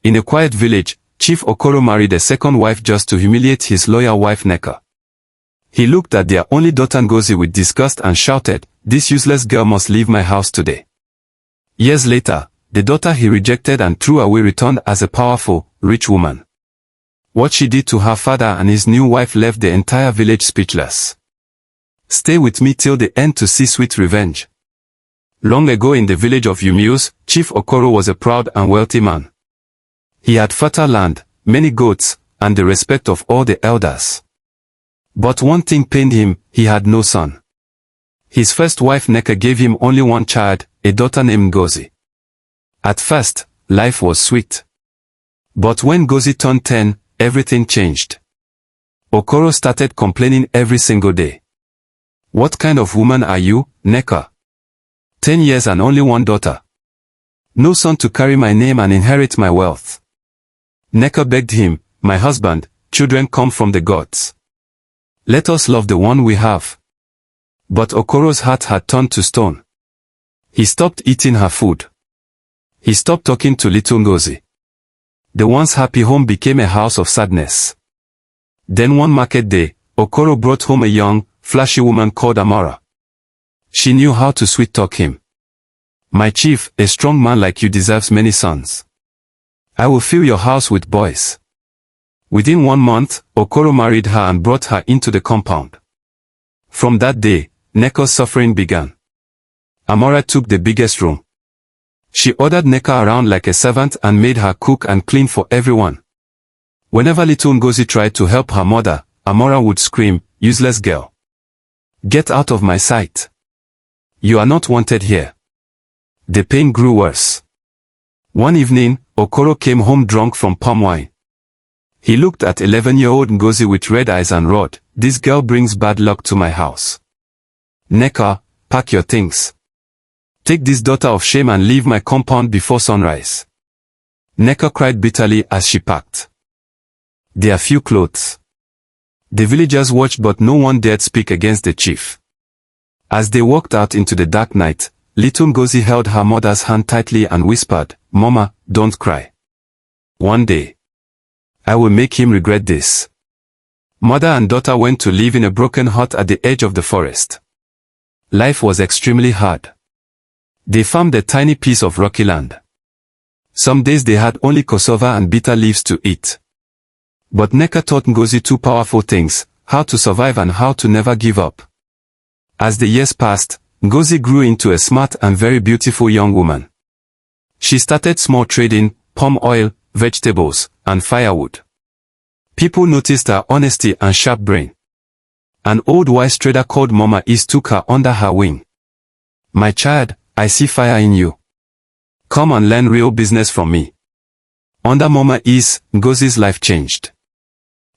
In a quiet village, Chief Okoro married a second wife just to humiliate his loyal wife Nneka. He looked at their only daughter Ngozi with disgust and shouted, "This useless girl must leave my house today." Years later, the daughter he rejected and threw away returned as a powerful, rich woman. What she did to her father and his new wife left the entire village speechless. Stay with me till the end to see sweet revenge. Long ago in the village of Umueze, Chief Okoro was a proud and wealthy man. He had fertile land, many goats, and the respect of all the elders. But one thing pained him: he had no son. His first wife Nneka gave him only one child, a daughter named Ngozi. At first, life was sweet. But when Ngozi turned 10, everything changed. Okoro started complaining every single day. "What kind of woman are you, Nneka? 10 years and only one daughter. No son to carry my name and inherit my wealth." Nneka begged him, "My husband, children come from the gods. Let us love the one we have." But Okoro's heart had turned to stone. He stopped eating her food. He stopped talking to little Ngozi. The once happy home became a house of sadness. Then one market day, Okoro brought home a young, flashy woman called Amara. She knew how to sweet-talk him. "My chief, a strong man like you deserves many sons. I will fill your house with boys." Within 1 month, Okoro married her and brought her into the compound. From that day, Nneka's suffering began. Amara took the biggest room. She ordered Nneka around like a servant and made her cook and clean for everyone. Whenever little Ngozi tried to help her mother, Amara would scream, "Useless girl. Get out of my sight. You are not wanted here." The pain grew worse. One evening, Okoro came home drunk from palm wine. He looked at 11-year-old Ngozi with red eyes and roared, "This girl brings bad luck to my house. Nneka, pack your things. Take this daughter of shame and leave my compound before sunrise." Nneka cried bitterly as she packed their few clothes. The villagers watched, but no one dared speak against the chief. As they walked out into the dark night, little Ngozi held her mother's hand tightly and whispered, "Mama, don't cry. One day, I will make him regret this." Mother and daughter went to live in a broken hut at the edge of the forest. Life was extremely hard. They farmed a tiny piece of rocky land. Some days they had only cassava and bitter leaves to eat. But Nneka taught Ngozi 2 powerful things: how to survive and how to never give up. As the years passed, Ngozi grew into a smart and very beautiful young woman. She started small trading, palm oil, vegetables, and firewood. People noticed her honesty and sharp brain. An old wise trader called Mama Is took her under her wing. "My child, I see fire in you. Come and learn real business from me." Under Mama Is, Ngozi's life changed.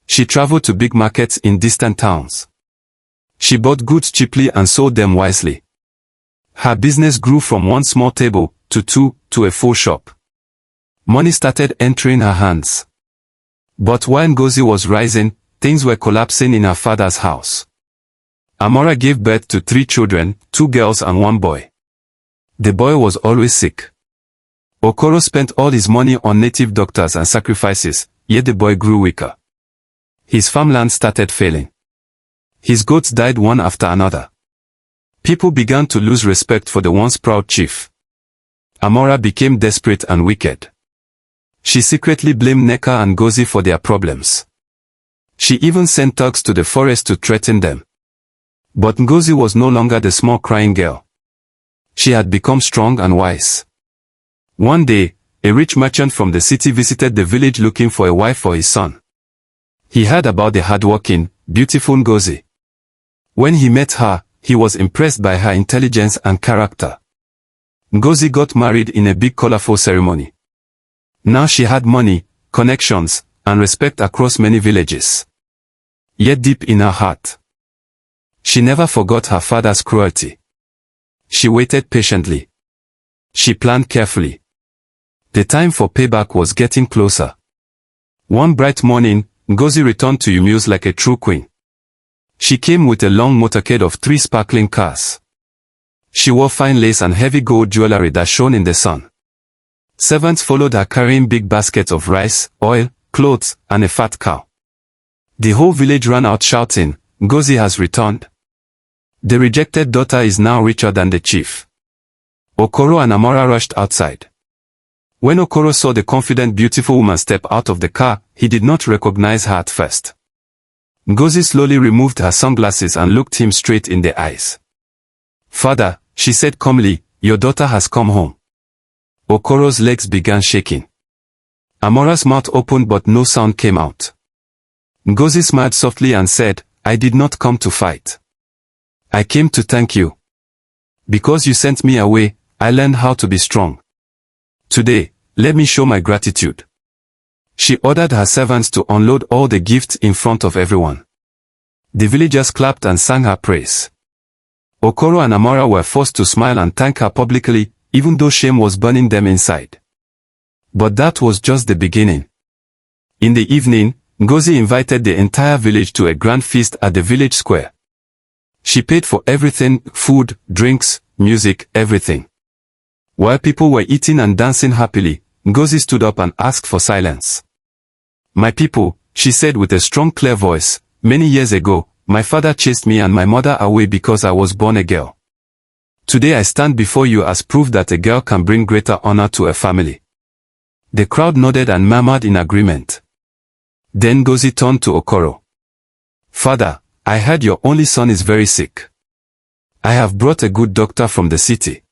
She traveled to big markets in distant towns. She bought goods cheaply and sold them wisely. Her business grew from one small table to 2 to a full shop. Money started entering her hands. But while Ngozi was rising, things were collapsing in her father's house. Amara gave birth to 3 children, 2 girls and 1 boy. The boy was always sick. Okoro spent all his money on native doctors and sacrifices, yet the boy grew weaker. His farmland started failing. His goats died one after another. People began to lose respect for the once proud chief. Amara became desperate and wicked. She secretly blamed Nneka and Ngozi for their problems. She even sent thugs to the forest to threaten them. But Ngozi was no longer the small crying girl. She had become strong and wise. One day, a rich merchant from the city visited the village looking for a wife for his son. He heard about the hardworking, beautiful Ngozi. When he met her, he was impressed by her intelligence and character. Ngozi got married in a big colorful ceremony. Now she had money, connections, and respect across many villages. Yet deep in her heart, she never forgot her father's cruelty. She waited patiently. She planned carefully. The time for payback was getting closer. One bright morning, Ngozi returned to Umueze like a true queen. She came with a long motorcade of 3 sparkling cars. She wore fine lace and heavy gold jewelry that shone in the sun. Servants followed her carrying big baskets of rice, oil, clothes, and a fat cow. The whole village ran out shouting, "Ngozi has returned." The rejected daughter is now richer than the chief. Okoro and Amora rushed outside. When Okoro saw the confident beautiful woman step out of the car, he did not recognize her at first. Ngozi slowly removed her sunglasses and looked him straight in the eyes. "Father," she said calmly, "your daughter has come home." Okoro's legs began shaking. Amora's mouth opened but no sound came out. Ngozi smiled softly and said, "I did not come to fight. I came to thank you. Because you sent me away, I learned how to be strong. Today, let me show my gratitude." She ordered her servants to unload all the gifts in front of everyone. The villagers clapped and sang her praise. Okoro and Amora were forced to smile and thank her publicly, even though shame was burning them inside. But that was just the beginning. In the evening, Ngozi invited the entire village to a grand feast at the village square. She paid for everything, food, drinks, music, everything. While people were eating and dancing happily, Ngozi stood up and asked for silence. "My people," she said with a strong clear voice, "many years ago, my father chased me and my mother away because I was born a girl. Today I stand before you as proof that a girl can bring greater honor to a family." The crowd nodded and murmured in agreement. Then Ngozi turned to Okoro. "Father, I heard your only son is very sick. I have brought a good doctor from the city.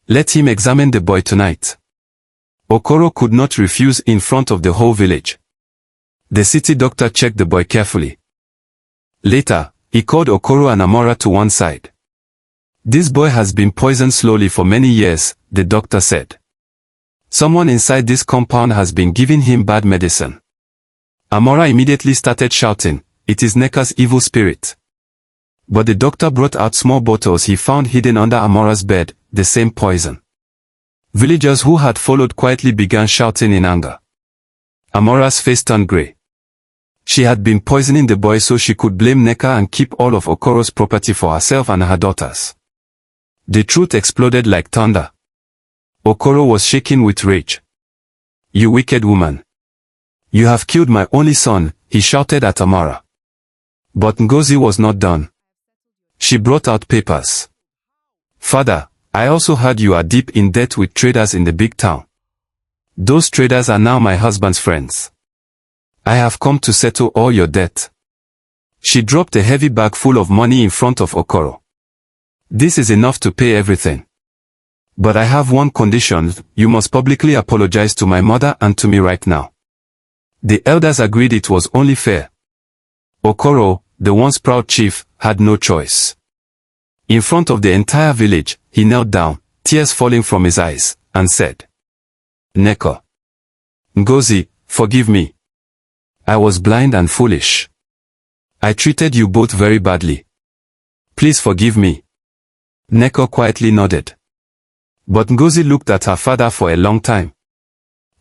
Let him examine the boy tonight." Okoro could not refuse in front of the whole village. The city doctor checked the boy carefully. Later, he called Okoro and Amora to one side. "This boy has been poisoned slowly for many years," the doctor said. "Someone inside this compound has been giving him bad medicine." Amora immediately started shouting, "It is Nneka's evil spirit." But the doctor brought out small bottles he found hidden under Amora's bed, the same poison. Villagers who had followed quietly began shouting in anger. Amora's face turned grey. She had been poisoning the boy so she could blame Nneka and keep all of Okoro's property for herself and her daughters. The truth exploded like thunder. Okoro was shaking with rage. "You wicked woman. You have killed my only son," he shouted at Amora. But Ngozi was not done. She brought out papers. "Father, I also heard you are deep in debt with traders in the big town. Those traders are now my husband's friends. I have come to settle all your debt." She dropped a heavy bag full of money in front of Okoro. "This is enough to pay everything. But I have one condition: you must publicly apologize to my mother and to me right now." The elders agreed it was only fair. Okoro, the once proud chief, had no choice. In front of the entire village, he knelt down, tears falling from his eyes, and said, "Nneka, Ngozi, forgive me. I was blind and foolish. I treated you both very badly. Please forgive me." Nneka quietly nodded. But Ngozi looked at her father for a long time.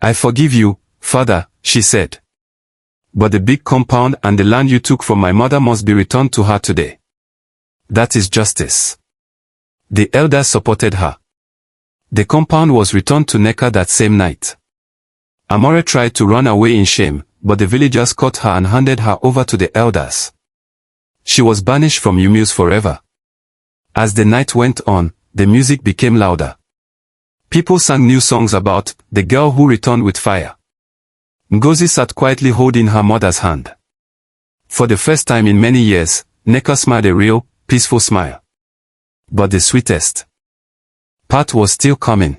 "I forgive you, father," she said. "But the big compound and the land you took from my mother must be returned to her today. That is justice." The elders supported her. The compound was returned to Nneka that same night. Amora tried to run away in shame, but the villagers caught her and handed her over to the elders. She was banished from Umueze forever. As the night went on, the music became louder. People sang new songs about the girl who returned with fire. Ngozi sat quietly holding her mother's hand. For the first time in many years, Nneka smiled a real, peaceful smile. But the sweetest part was still coming.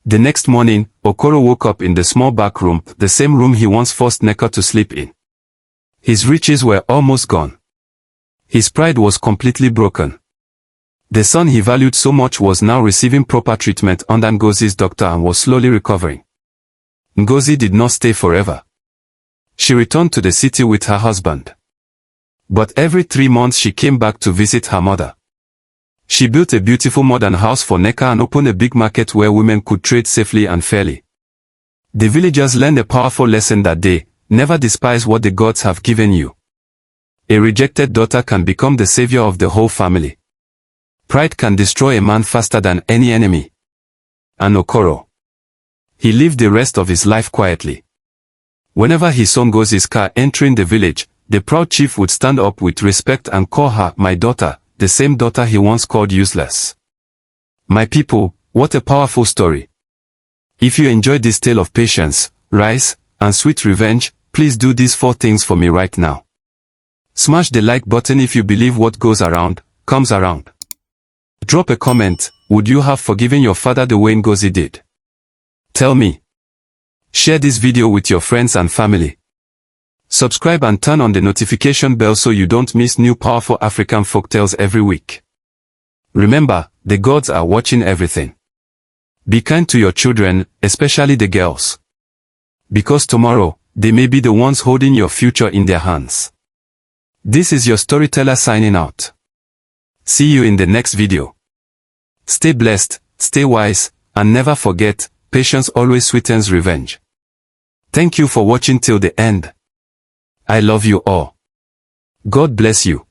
The next morning, Okoro woke up in the small back room, the same room he once forced Nneka to sleep in. His riches were almost gone. His pride was completely broken. The son he valued so much was now receiving proper treatment under Ngozi's doctor and was slowly recovering. Ngozi did not stay forever. She returned to the city with her husband. But every 3 months she came back to visit her mother. She built a beautiful modern house for Nneka and opened a big market where women could trade safely and fairly. The villagers learned a powerful lesson that day: never despise what the gods have given you. A rejected daughter can become the savior of the whole family. Pride can destroy a man faster than any enemy. And Okoro. He lived the rest of his life quietly. Whenever he saw Ngozi's car entering the village, the proud chief would stand up with respect and call her my daughter, the same daughter he once called useless. My people, what a powerful story. If you enjoyed this tale of patience, rise, and sweet revenge, please do these 4 things for me right now. Smash the like button if you believe what goes around, comes around. Drop a comment, would you have forgiven your father the way Ngozi did? Tell me. Share this video with your friends and family. Subscribe and turn on the notification bell so you don't miss new powerful African folktales every week. Remember, the gods are watching everything. Be kind to your children, especially the girls. Because tomorrow, they may be the ones holding your future in their hands. This is your storyteller signing out. See you in the next video. Stay blessed, stay wise, and never forget, patience always sweetens revenge. Thank you for watching till the end. I love you all. God bless you.